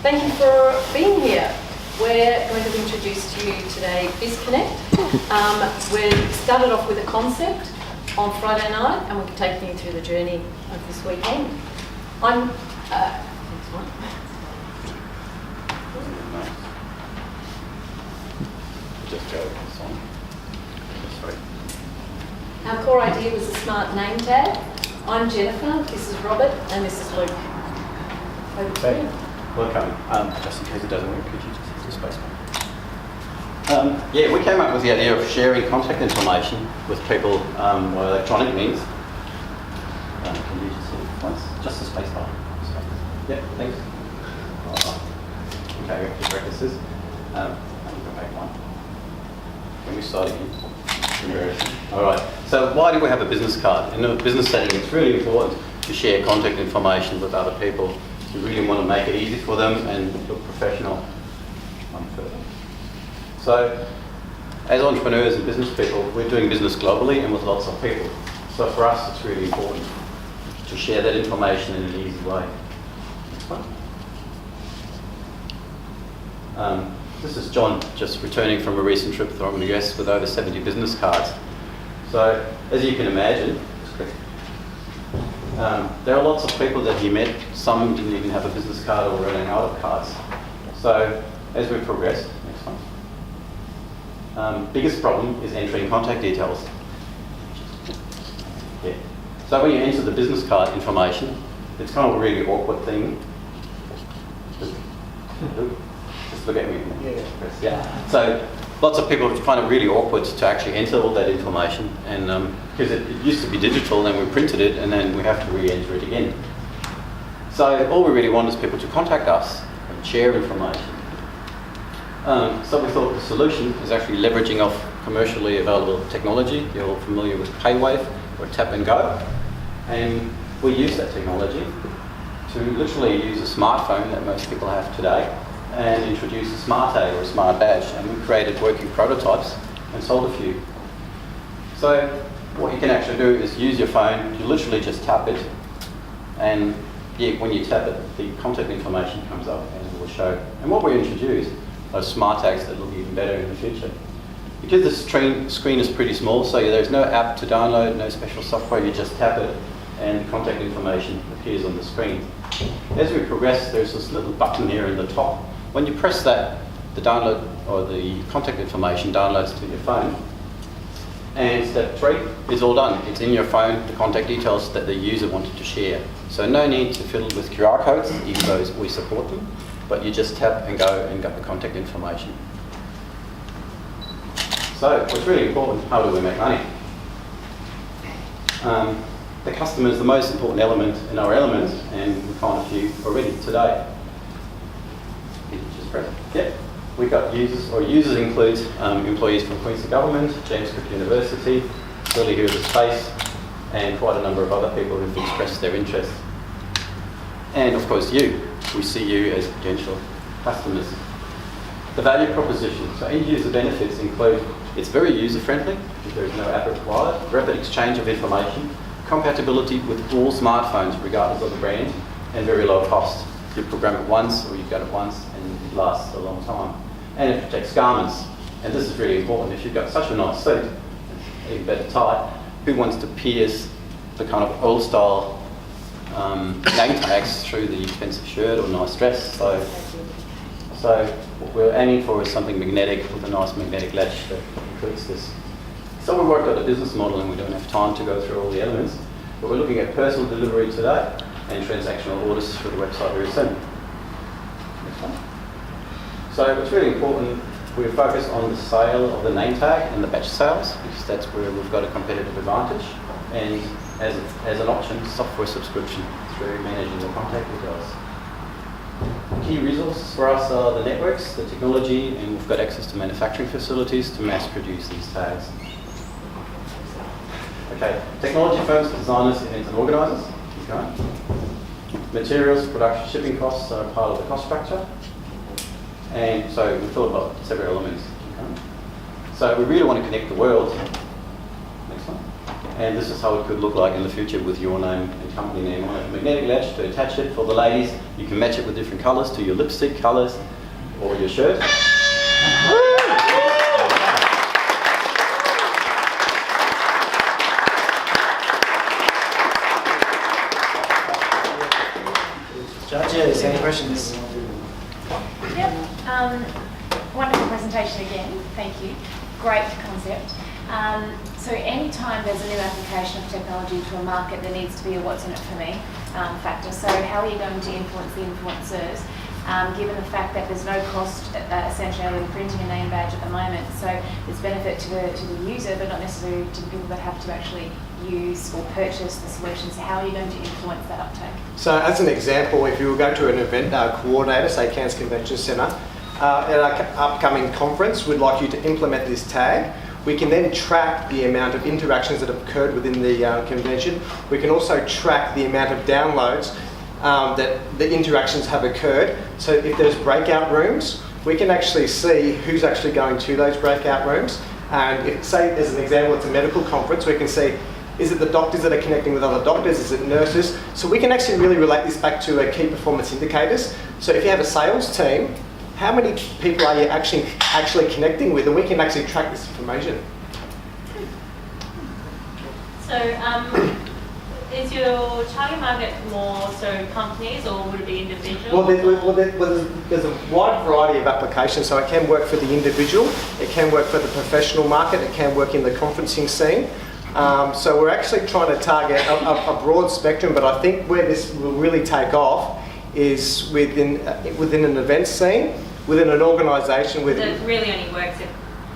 Thank you for being here. We're going to introduce to you today Biz Connect. We started off with a concept on Friday night, and we're taking you through the journey of this weekend. I'm next one. Just go this one. Sorry. Our core idea was a smart name tag. I'm Jennifer, this is Robert, and this is Luke. Over to you. Welcome. Just in case it doesn't work, could you just hit the space bar? Yeah, we came up with the idea of sharing contact information with people by electronic means. Can you just hit it once? Just the space bar. Yeah, thanks. Okay, we have to practice this. Let me go back one. Can we start again? All right. So why do we have a business card? In a business setting, it's really important to share contact information with other people. You really want to make it easy for them and look professional. One further. So, as entrepreneurs and business people, we're doing business globally and with lots of people. So for us, it's really important to share that information in an easy way. Next one. This is John, just returning from a recent trip from the US with over 70 business cards. So, as you can imagine, there are lots of people that he met. Some didn't even have a business card or were running out of cards. So, as we progressed, next one. Biggest problem is entering contact details. Yeah. So when you enter the business card information, it's kind of a really awkward thing. Just look at me. Yeah. So lots of people find it really awkward to actually enter all that information, and because it used to be digital, then we printed it, and then we have to re-enter it again. So all we really want is people to contact us and share information. So we thought the solution is actually leveraging off commercially available technology. You're all familiar with PayWave or Tap and Go, and we use that technology to literally use a smartphone that most people have today and introduce a smart tag or a smart badge, and we created working prototypes and sold a few. So what you can actually do is use your phone, you literally just tap it, and yeah, when you tap it, the contact information comes up and it will show. And what we introduced are smart tags that look even better in the future. Because the screen is pretty small, so there's no app to download, no special software, you just tap it and contact information appears on the screen. As we progress, there's this little button here in the top. When you press that, the download or the contact information downloads to your phone. And step 3 is all done. It's in your phone, the contact details that the user wanted to share. So no need to fiddle with QR codes, even though we support them, but you just tap and go and get the contact information. So what's really important, how do we make money? The customer is the most important element in our elements, and we found a few already today. Just press it. Yep. We've got users, or users include employees from Queensland Government, James Cook University, Early Here the Space, and quite a number of other people who've expressed their interest. And of course you. We see you as potential customers. The value proposition. So end user benefits include, it's very user friendly, because there is no app required, rapid exchange of information, compatibility with all smartphones regardless of the brand, and very low cost. You program it once, or you've got it once, and it lasts a long time. And it protects garments. And this is really important. If you've got such a nice suit, even better tie, who wants to pierce the kind of old style name tags through the expensive shirt or nice dress? So what we're aiming for is something magnetic with a nice magnetic latch that includes this. So we worked out a business model, and we don't have time to go through all the elements, but we're looking at personal delivery today and transactional orders through the website very soon. Next one. So what's really important, we focus on the sale of the name tag and the batch sales, because that's where we've got a competitive advantage, and as an option, software subscription through managing the contact details. Key resources for us are the networks, the technology, and we've got access to manufacturing facilities to mass produce these tags. Okay, technology firms, designers, events and organisers. Okay. Materials, production, shipping costs are part of the cost structure. And so we thought about several elements. Okay. So we really want to connect the world. Next one. and this is how it could look like in the future with your name and company name on it. Magnetic latch to attach it for the ladies. You can match it with different colours to your lipstick colours or your shirt. Judges, any questions? Yep. Wonderful presentation again. Thank you. Great concept. So anytime there's a new application of technology to a market, there needs to be a what's in it for me factor. So how are you going to influence the influencers, given the fact that there's no cost essentially in printing a name badge at the moment? So there's benefit to the user, but not necessarily to the people that have to actually use or purchase the solution. So how are you going to influence that uptake? So as an example, if you were going to an event coordinator, say Cairns Convention Centre, at our upcoming conference, we'd like you to implement this tag. We can then track the amount of interactions that have occurred within the convention. We can also track the amount of downloads that the interactions have occurred. So if there's breakout rooms, we can actually see who's actually going to those breakout rooms. And if, say, as an example, it's a medical conference, we can see, is it the doctors that are connecting with other doctors? Is it nurses? So we can actually really relate this back to key performance indicators. So if you have a sales team, how many people are you actually connecting with? And we can actually track this information. So, is your target market more so companies, or would it be individuals? Well, there's a wide variety of applications. So it can work for the individual, it can work for the professional market, it can work in the conferencing scene. So we're actually trying to target a broad spectrum, but I think where this will really take off is within an event scene, within an organisation. So it really only works if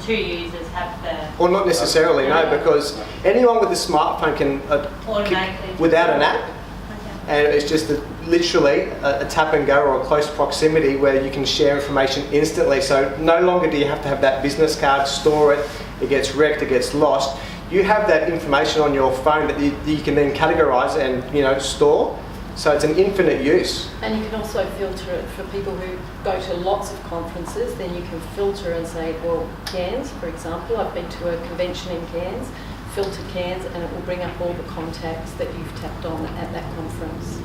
2 users have the... Or not necessarily, no, because anyone with a smartphone can, automatically without an app, okay. and it's just literally a tap and go or a close proximity where you can share information instantly. So no longer do you have to have that business card, store it, it gets wrecked, it gets lost. You have that information on your phone that you can then categorise and store. So it's an infinite use. And you can also filter it for people who go to lots of conferences. Then you can filter and say, well, Cairns, for example, I've been to a convention in Cairns, filter Cairns, and it will bring up all the contacts that you've tapped on at that conference.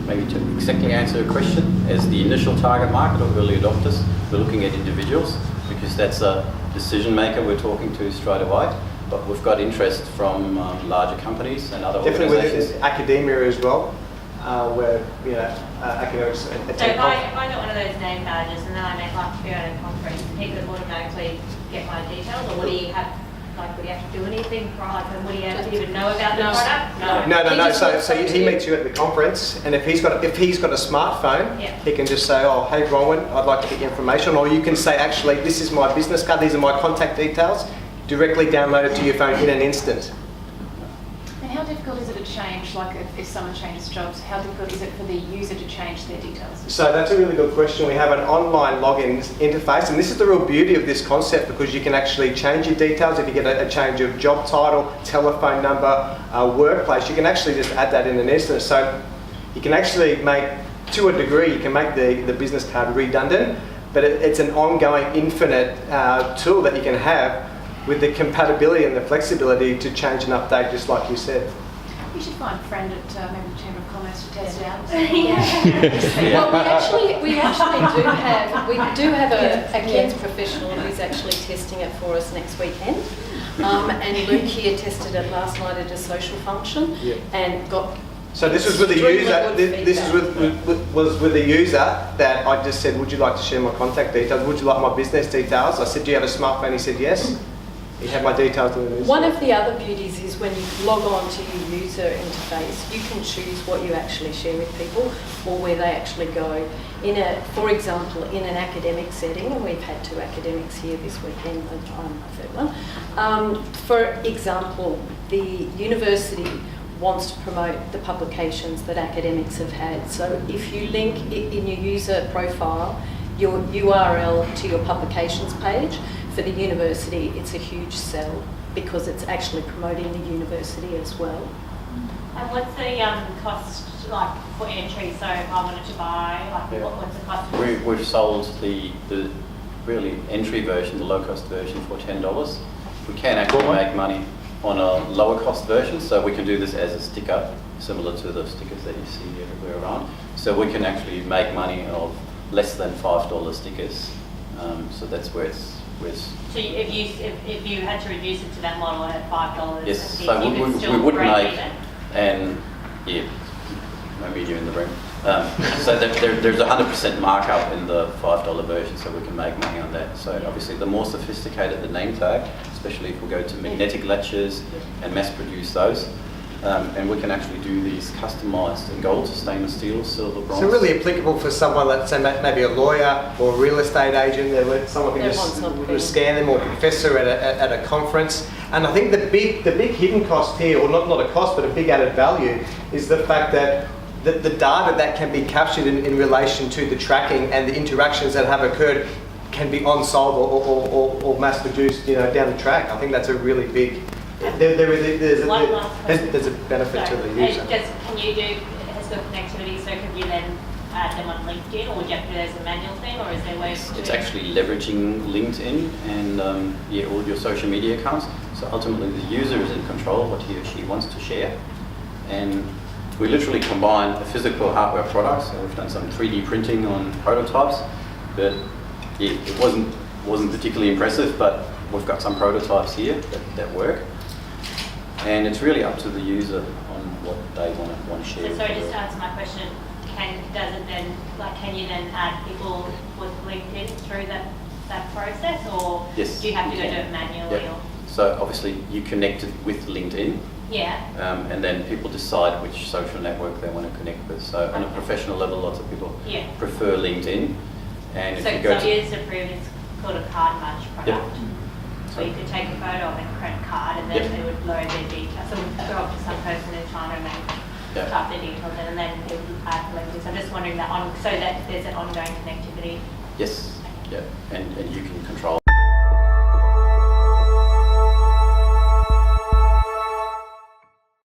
Maybe to exactly answer your question, as the initial target market or early adopters, we're looking at individuals because that's a decision maker we're talking to straight away. But we've got interest from larger companies and other definitely organisations. Definitely academia as well. Where academics So if I got one of those name badges and then I make like a at a conference, people would automatically get my details, or would he have to do anything? Would he have to even know about the product? No. So he meets you at the conference, and if he's got a smartphone, yeah. he can just say, oh, hey Bronwyn, I'd like to get your information, or you can say, actually, this is my business card, these are my contact details, directly download it to your phone in an instant. And how difficult is it to change, like if someone changes jobs, how difficult is it for the user to change their details? So that's a really good question. We have an online login interface, and this is the real beauty of this concept because you can actually change your details. If you get a change of job title, telephone number, workplace, you can actually just add that in an instant. So you can actually make, to a degree, you can make the business card redundant, but it's an ongoing infinite tool that you can have with the compatibility and the flexibility to change and update, just like you said. You should find a friend at maybe the Chamber of Commerce to test it out. Well, we actually do have a Cairns professional who's actually testing it for us next weekend. And Luke here tested it last night at a social function and got. So this was with a user. This was with a user that I just said, "Would you like to share my contact details? Would you like my business details?" I said, "Do you have a smartphone?" He said, "Yes." He had my details in the news. One of the other beauties is when you log on to your user interface, you can choose what you actually share with people or where they actually go. For example, in an academic setting, and we've had 2 academics here this weekend, and I'm the third one. For example, the university wants to promote the publications that academics have had. So if you link in your user profile your URL to your publications page, for the university, it's a huge sell because it's actually promoting the university as well. And what's the cost like for entry? So if I wanted to buy, what's the cost? We've sold the really entry version, the low cost version, for $10. We can actually make money on a lower cost version, so we can do this as a sticker, similar to the stickers that you see everywhere around. So we can actually make money of less than $5 stickers. So that's where it's. So if you had to reduce it to that model at $5, Yes, you so could we still would break make, even? and yeah, no media in the room. So there's a 100% markup in the $5 version, so we can make money on that. So obviously the more sophisticated the name tag, especially if we go to magnetic latches and mass produce those, and we can actually do these customized in gold, stainless steel, silver, bronze. So really applicable for someone, let's say maybe a lawyer or a real estate agent, someone can They just want something. scan them, or a professor at a conference. And I think the big hidden cost here, or not a cost, but a big added value, is the fact that the data that can be captured in relation to the tracking and the interactions that have occurred can be on-sold or mass-produced, down the track. I think that's a really big. There's a benefit to the user. Has got connectivity, so could you then add them on LinkedIn, or would you have to do it as a manual thing, or is there ways to do It's it? actually leveraging LinkedIn and all your social media accounts. So ultimately the user is in control of what he or she wants to share. And we literally combine a physical hardware product. So we've done some 3D printing on prototypes, but it wasn't particularly impressive, but we've got some prototypes here that work. And it's really up to the user on what they want to share. So sorry, just to answer my question, can you then add people with LinkedIn through that process, or Yes, do you have to you go do can. it manually? Yep. So obviously you connect it with LinkedIn, Yeah. and then people decide which social network they want to connect with. So on a professional level, lots of people Yeah. prefer LinkedIn. And if So you go some to years approved, it's called a card match product. So you could take a photo of a credit card, and then Yep. it would load their details. So it would go up to some person in China and they type their details in, and then it would add LinkedIn. So I'm just wondering so that there's an ongoing connectivity. yes, yeah, and you can control